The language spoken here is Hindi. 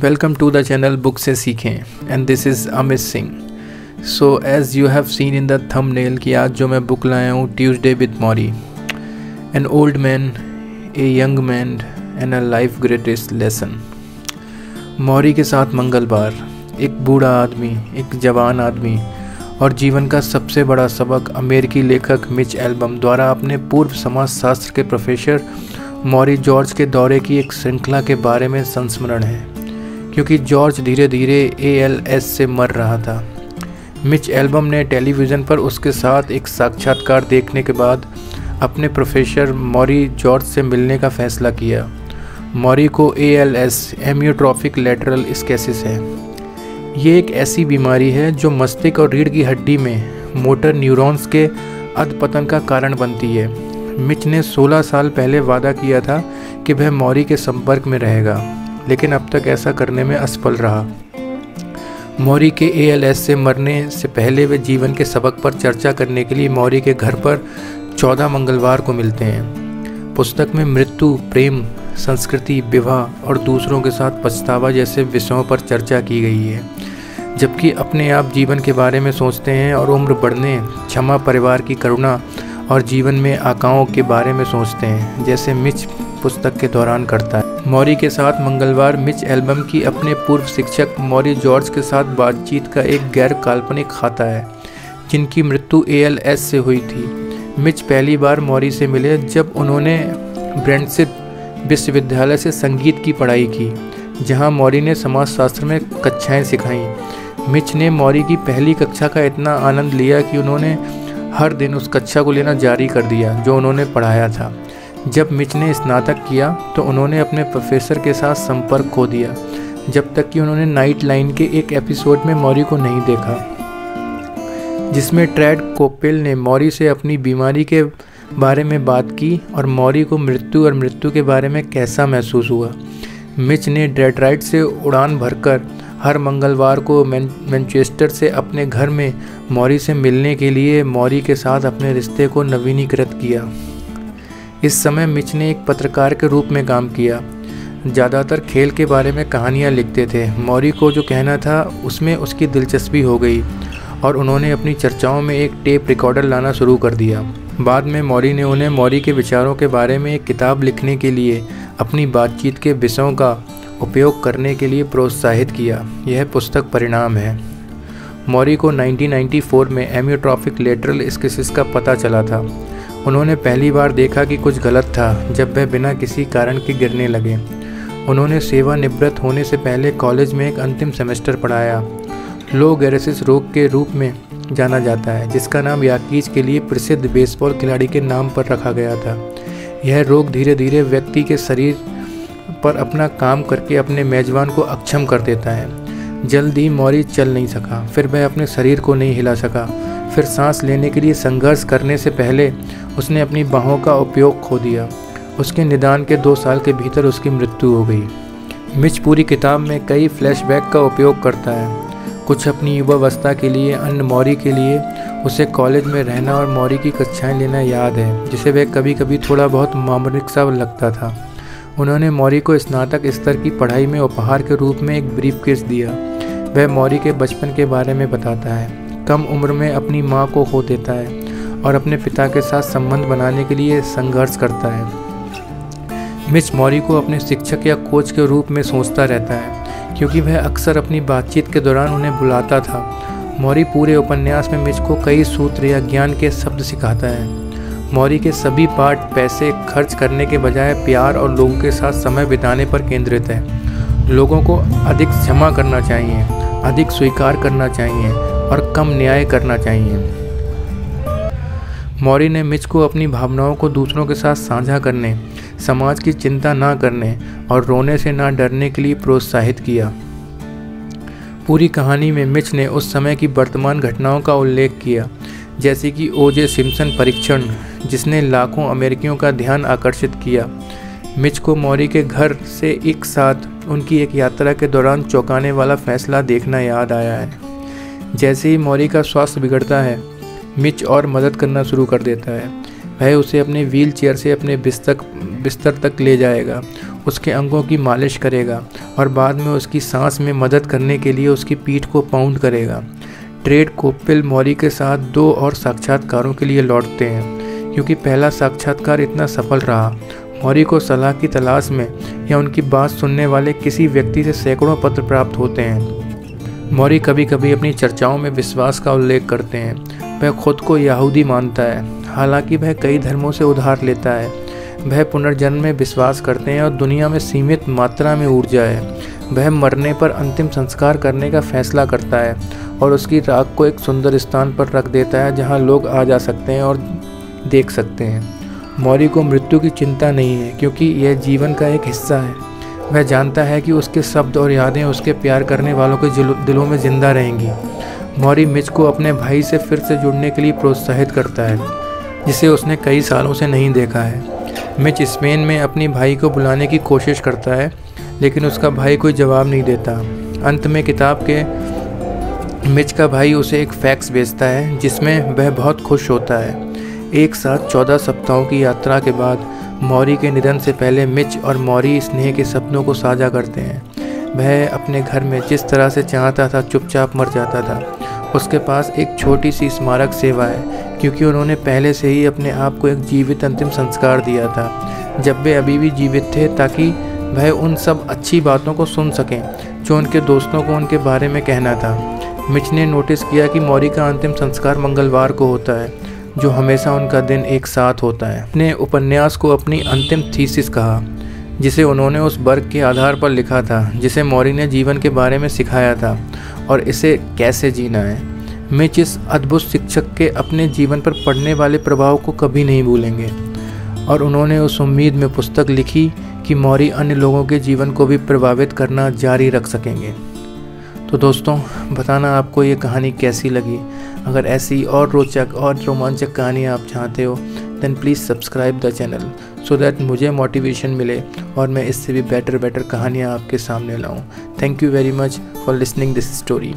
Welcome to the channel book से सीखें and this is Amit Singh. So as you have seen in the thumbnail कि आज जो मैं बुक लाया हूँ Tuesday with Maury, an old man, a young man and a life greatest lesson। मौरी के साथ मंगलवार, एक बूढ़ा आदमी, एक जवान आदमी और जीवन का सबसे बड़ा सबक अमेरिकी लेखक मिच एल्बम द्वारा अपने पूर्व समाजशास्त्र के प्रोफेसर मौरी जॉर्ज के दौरे की एक श्रृंखला के बारे में संस्मरण है, क्योंकि जॉर्ज धीरे धीरे ALS से मर रहा था। मिच एल्बम ने टेलीविज़न पर उसके साथ एक साक्षात्कार देखने के बाद अपने प्रोफेसर मौरी जॉर्ज से मिलने का फैसला किया। मौरी को ALS एमियोट्रोफिक लैटरल स्क्लेरोसिस है। ये एक ऐसी बीमारी है जो मस्तिष्क और रीढ़ की हड्डी में मोटर न्यूरॉन्स के अधपतन का कारण बनती है। मिच ने 16 साल पहले वादा किया था कि वह मौरी के संपर्क में रहेगा, लेकिन अब तक ऐसा करने में असफल रहा। मौरी के ALS से मरने से पहले वे जीवन के सबक पर चर्चा करने के लिए मौरी के घर पर 14 मंगलवार को मिलते हैं। पुस्तक में मृत्यु, प्रेम, संस्कृति, विवाह और दूसरों के साथ पछतावा जैसे विषयों पर चर्चा की गई है, जबकि अपने आप जीवन के बारे में सोचते हैं और उम्र बढ़ने, क्षमा, परिवार की करुणा और जीवन में आकाओं के बारे में सोचते हैं, जैसे मिच पुस्तक के दौरान करता है। मौरी के साथ मंगलवार मिच एल्बम की अपने पूर्व शिक्षक मौरी जॉर्ज के साथ बातचीत का एक गैर काल्पनिक खाता है, जिनकी मृत्यु ALS से हुई थी। मिच पहली बार मौरी से मिले जब उन्होंने ब्रेंटसिड विश्वविद्यालय से संगीत की पढ़ाई की, जहां मौरी ने समाजशास्त्र में कक्षाएं सिखाईं। मिच ने मौरी की पहली कक्षा का इतना आनंद लिया कि उन्होंने हर दिन उस कक्षा को लेना जारी कर दिया जो उन्होंने पढ़ाया था। जब मिच ने स्नातक किया तो उन्होंने अपने प्रोफेसर के साथ संपर्क खो दिया, जब तक कि उन्होंने नाइट लाइन के एक एपिसोड में मौरी को नहीं देखा, जिसमें ट्रेड कोपेल ने मौरी से अपनी बीमारी के बारे में बात की और मौरी को मृत्यु और मृत्यु के बारे में कैसा महसूस हुआ। मिच ने डेट्रॉइट से उड़ान भरकर हर मंगलवार को मैनचेस्टर से अपने घर में मौरी से मिलने के लिए मौरी के साथ अपने रिश्ते को नवीनीकृत किया। इस समय मिच ने एक पत्रकार के रूप में काम किया, ज़्यादातर खेल के बारे में कहानियाँ लिखते थे। मौरी को जो कहना था उसमें उसकी दिलचस्पी हो गई और उन्होंने अपनी चर्चाओं में एक टेप रिकॉर्डर लाना शुरू कर दिया। बाद में मौरी ने उन्हें मौरी के विचारों के बारे में एक किताब लिखने के लिए अपनी बातचीत के विषयों का उपयोग करने के लिए प्रोत्साहित किया। यह पुस्तक परिणाम है। मौरी को 1994 में एमियोट्रोफिक लैटरल स्क्लेरोसिस का पता चला था। उन्होंने पहली बार देखा कि कुछ गलत था जब वह बिना किसी कारण के गिरने लगे। उन्होंने सेवानिवृत्त होने से पहले कॉलेज में एक अंतिम सेमेस्टर पढ़ाया। लो गैरेसिस रोग के रूप में जाना जाता है, जिसका नाम याकीज के लिए प्रसिद्ध बेसबॉल खिलाड़ी के नाम पर रखा गया था। यह रोग धीरे धीरे व्यक्ति के शरीर पर अपना काम करके अपने मेजबान को अक्षम कर देता है। जल्दी मौरी चल नहीं सका, फिर वह अपने शरीर को नहीं हिला सका, फिर सांस लेने के लिए संघर्ष करने से पहले उसने अपनी बाहों का उपयोग खो दिया। उसके निदान के 2 साल के भीतर उसकी मृत्यु हो गई। मिच पूरी किताब में कई फ्लैशबैक का उपयोग करता है, कुछ अपनी युवावस्था के लिए, अन्य मौरी के लिए। उसे कॉलेज में रहना और मौरी की कक्षाएं लेना याद है, जिसे वह कभी कभी थोड़ा बहुत मामूलिक सा लगता था। उन्होंने मौरी को स्नातक स्तर की पढ़ाई में उपहार के रूप में एक ब्रीफकेस दिया। वह मौरी के बचपन के बारे में बताता है। कम उम्र में अपनी मां को खो देता है और अपने पिता के साथ संबंध बनाने के लिए संघर्ष करता है। मिच मौरी को अपने शिक्षक या कोच के रूप में सोचता रहता है, क्योंकि वह अक्सर अपनी बातचीत के दौरान उन्हें बुलाता था। मौरी पूरे उपन्यास में मिच को कई सूत्र या ज्ञान के शब्द सिखाता है। मौरी के सभी पाठ पैसे खर्च करने के बजाय प्यार और लोगों के साथ समय बिताने पर केंद्रित है। लोगों को अधिक क्षमा करना चाहिए, अधिक स्वीकार करना चाहिए और कम न्याय करना चाहिए। मौरी ने मिच को अपनी भावनाओं को दूसरों के साथ साझा करने, समाज की चिंता ना करने और रोने से ना डरने के लिए प्रोत्साहित किया। पूरी कहानी में मिच ने उस समय की वर्तमान घटनाओं का उल्लेख किया, जैसे कि OJ सिम्पसन परीक्षण, जिसने लाखों अमेरिकियों का ध्यान आकर्षित किया। मिच को मौरी के घर से एक साथ उनकी एक यात्रा के दौरान चौंकाने वाला फैसला देखना याद आया है। जैसे ही मौरी का स्वास्थ्य बिगड़ता है, मिच और मदद करना शुरू कर देता है। वह उसे अपने व्हील चेयर से अपने बिस्तर तक ले जाएगा, उसके अंगों की मालिश करेगा और बाद में उसकी सांस में मदद करने के लिए उसकी पीठ को पाउंड करेगा। ड्रेड कोप्पिल मौरी के साथ 2 और साक्षात्कारों के लिए लौटते हैं। क्योंकि पहला साक्षात्कार इतना सफल रहा, मौरी को सलाह की तलाश में या उनकी बात सुनने वाले किसी व्यक्ति से सैकड़ों पत्र प्राप्त होते हैं। मौरी कभी कभी अपनी चर्चाओं में विश्वास का उल्लेख करते हैं। वह खुद को यहूदी मानता है, हालांकि वह कई धर्मों से उधार लेता है। वह पुनर्जन्म में विश्वास करते हैं और दुनिया में सीमित मात्रा में ऊर्जा है। वह मरने पर अंतिम संस्कार करने का फैसला करता है और उसकी राख को एक सुंदर स्थान पर रख देता है जहां लोग आ जा सकते हैं और देख सकते हैं। मौरी को मृत्यु की चिंता नहीं है, क्योंकि यह जीवन का एक हिस्सा है। वह जानता है कि उसके शब्द और यादें उसके प्यार करने वालों के दिलों में जिंदा रहेंगी। मौरी मिच को अपने भाई से फिर से जुड़ने के लिए प्रोत्साहित करता है, जिसे उसने कई सालों से नहीं देखा है। मिच स्पेन में अपनी भाई को बुलाने की कोशिश करता है, लेकिन उसका भाई कोई जवाब नहीं देता। अंत में किताब के मिच का भाई उसे एक फैक्स भेजता है जिसमें वह बहुत खुश होता है। एक साथ 14 सप्ताहों की यात्रा के बाद मौरी के निधन से पहले मिच और मौरी स्नेह के सपनों को साझा करते हैं। वह अपने घर में जिस तरह से चाहता था चुपचाप मर जाता था। उसके पास एक छोटी सी स्मारक सेवा है, क्योंकि उन्होंने पहले से ही अपने आप को एक जीवित अंतिम संस्कार दिया था जब वे अभी भी जीवित थे, ताकि वह उन सब अच्छी बातों को सुन सकें जो उनके दोस्तों को उनके बारे में कहना था। मिच ने नोटिस किया कि मौरी का अंतिम संस्कार मंगलवार को होता है, जो हमेशा उनका दिन एक साथ होता है। अपने उपन्यास को अपनी अंतिम थीसिस कहा, जिसे उन्होंने उस वर्ग के आधार पर लिखा था जिसे मौरी ने जीवन के बारे में सिखाया था और इसे कैसे जीना है। मिच इस अद्भुत शिक्षक के अपने जीवन पर पड़ने वाले प्रभाव को कभी नहीं भूलेंगे और उन्होंने उस उम्मीद में पुस्तक लिखी कि मौरी अन्य लोगों के जीवन को भी प्रभावित करना जारी रख सकेंगे। तो दोस्तों, बताना आपको ये कहानी कैसी लगी। अगर ऐसी और रोचक और रोमांचक कहानियाँ आप चाहते हो, then please subscribe the channel so that मुझे मोटिवेशन मिले और मैं इससे भी बेटर कहानियाँ आपके सामने लाऊं। Thank you very much for listening this story.